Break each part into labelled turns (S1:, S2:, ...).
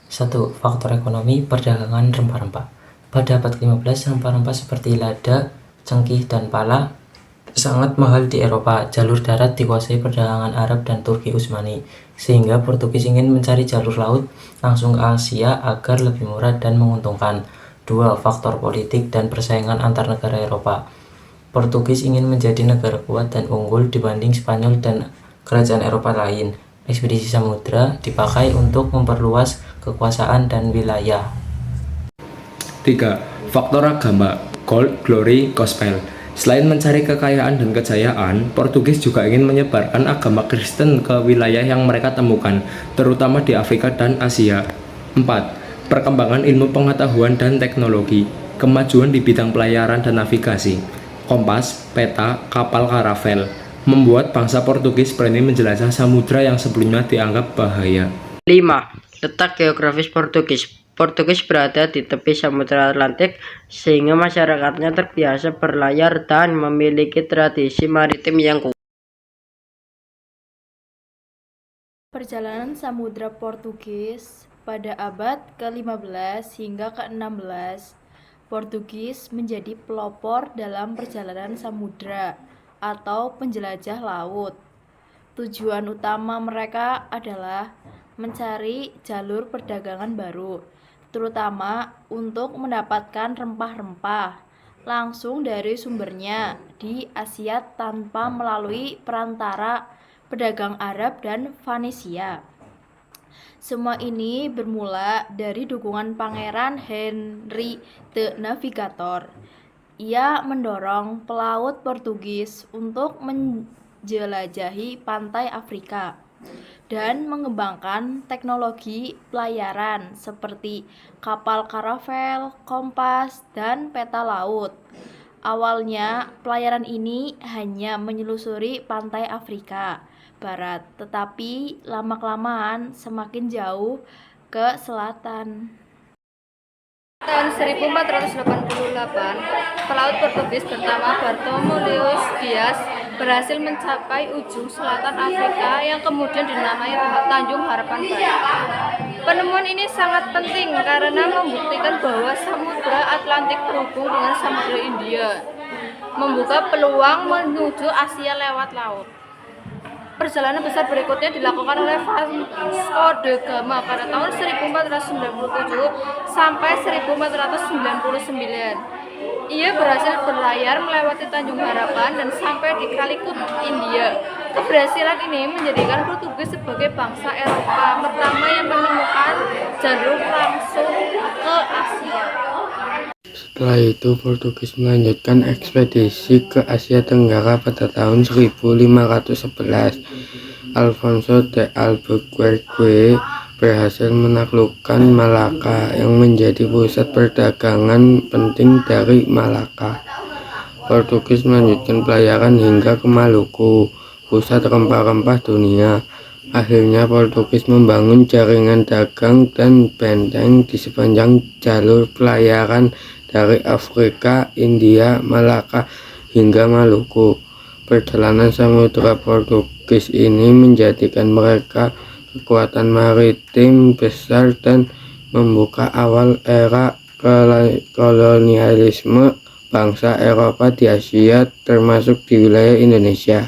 S1: 1. Faktor ekonomi perdagangan rempah-rempah. Pada abad ke-15, rempah-rempah seperti lada, cengkih, dan pala sangat mahal di Eropa. Jalur darat dikuasai perdagangan Arab dan Turki Utsmani, sehingga Portugis ingin mencari jalur laut langsung ke Asia agar lebih murah dan menguntungkan. 2. Faktor politik dan persaingan antar negara Eropa. Portugis ingin menjadi negara kuat dan unggul dibanding Spanyol dan kerajaan Eropa lain. Ekspedisi samudra dipakai untuk memperluas kekuasaan dan wilayah.
S2: 3. Faktor agama, gold, glory, gospel. Selain mencari kekayaan dan kejayaan, Portugis juga ingin menyebarkan agama Kristen ke wilayah yang mereka temukan, terutama di Afrika dan Asia. 4. Perkembangan ilmu pengetahuan dan teknologi, kemajuan di bidang pelayaran dan navigasi, kompas, peta, kapal karavel, membuat bangsa Portugis berani menjelajah samudra yang sebelumnya dianggap bahaya.
S3: 5. Letak geografis Portugis. Portugis berada di tepi Samudra Atlantik sehingga masyarakatnya terbiasa berlayar dan memiliki tradisi maritim yang kuat.
S4: Perjalanan samudra Portugis pada abad ke-15 hingga ke-16. Portugis menjadi pelopor dalam perjalanan samudra atau penjelajah laut. Tujuan utama mereka adalah mencari jalur perdagangan baru, terutama untuk mendapatkan rempah-rempah langsung dari sumbernya di Asia tanpa melalui perantara pedagang Arab dan Fenisia. Semua ini bermula dari dukungan Pangeran Henry the Navigator. Ia mendorong pelaut Portugis untuk menjelajahi pantai Afrika dan mengembangkan teknologi pelayaran seperti kapal karavel, kompas, dan peta laut. Awalnya, pelayaran ini hanya menyelusuri pantai Afrika Barat, tetapi lama-kelamaan semakin jauh ke selatan.
S5: Tahun 1488, pelaut Portugis bernama Bartolomeu Dias berhasil mencapai ujung selatan Afrika yang kemudian dinamai Tanjung Harapan Barat. Penemuan ini sangat penting karena membuktikan bahwa Samudra Atlantik terhubung dengan Samudra India, membuka peluang menuju Asia lewat laut. Perjalanan besar berikutnya dilakukan oleh Vasco da Gama pada tahun 1497 sampai 1499. Ia berhasil berlayar melewati Tanjung Harapan dan sampai di Calicut, India. Keberhasilan ini menjadikan Portugis sebagai bangsa Eropa pertama yang menemukan jalur langsung ke Asia.
S6: Setelah itu, Portugis melanjutkan ekspedisi ke Asia Tenggara pada tahun 1511. Alfonso de Albuquerque berhasil menaklukkan Malaka yang menjadi pusat perdagangan penting dari Malaka. Portugis melanjutkan pelayaran hingga ke Maluku, pusat rempah-rempah dunia. Akhirnya Portugis membangun jaringan dagang dan benteng di sepanjang jalur pelayaran dari Afrika, India, Malaka, hingga Maluku. Perjalanan samudra Portugis ini menjadikan mereka kekuatan maritim besar dan membuka awal era kolonialisme bangsa Eropa di Asia, termasuk di wilayah Indonesia.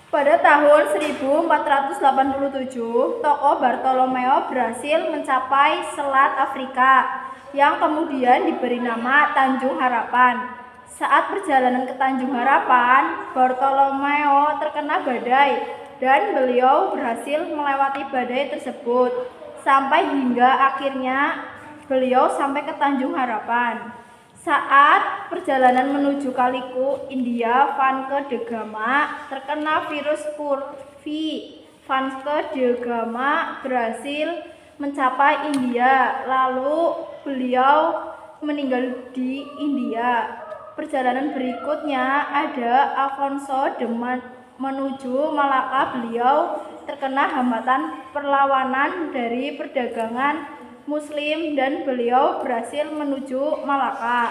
S4: Pada tahun 1487, toko Bartolomeo berhasil mencapai Selat Afrika yang kemudian diberi nama Tanjung Harapan. Saat perjalanan ke Tanjung Harapan, Bartolomeo terkena badai dan beliau berhasil melewati badai tersebut sampai hingga akhirnya beliau sampai ke Tanjung Harapan. Saat perjalanan menuju Calicut, India, Vasco da Gama terkena virus Purvi. Vasco da Gama berhasil mencapai India, lalu beliau meninggal di India. Perjalanan berikutnya ada Alfonso de menuju Malaka. Beliau terkena hambatan perlawanan dari perdagangan Muslim dan beliau berhasil menuju Malaka.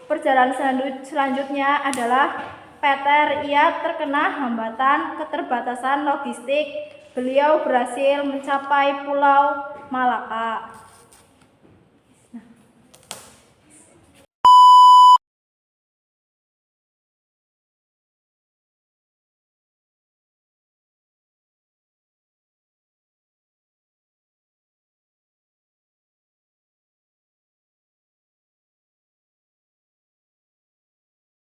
S4: Perjalanan selanjutnya adalah Peter, ia terkena hambatan keterbatasan logistik. Beliau berhasil mencapai Pulau Malaka.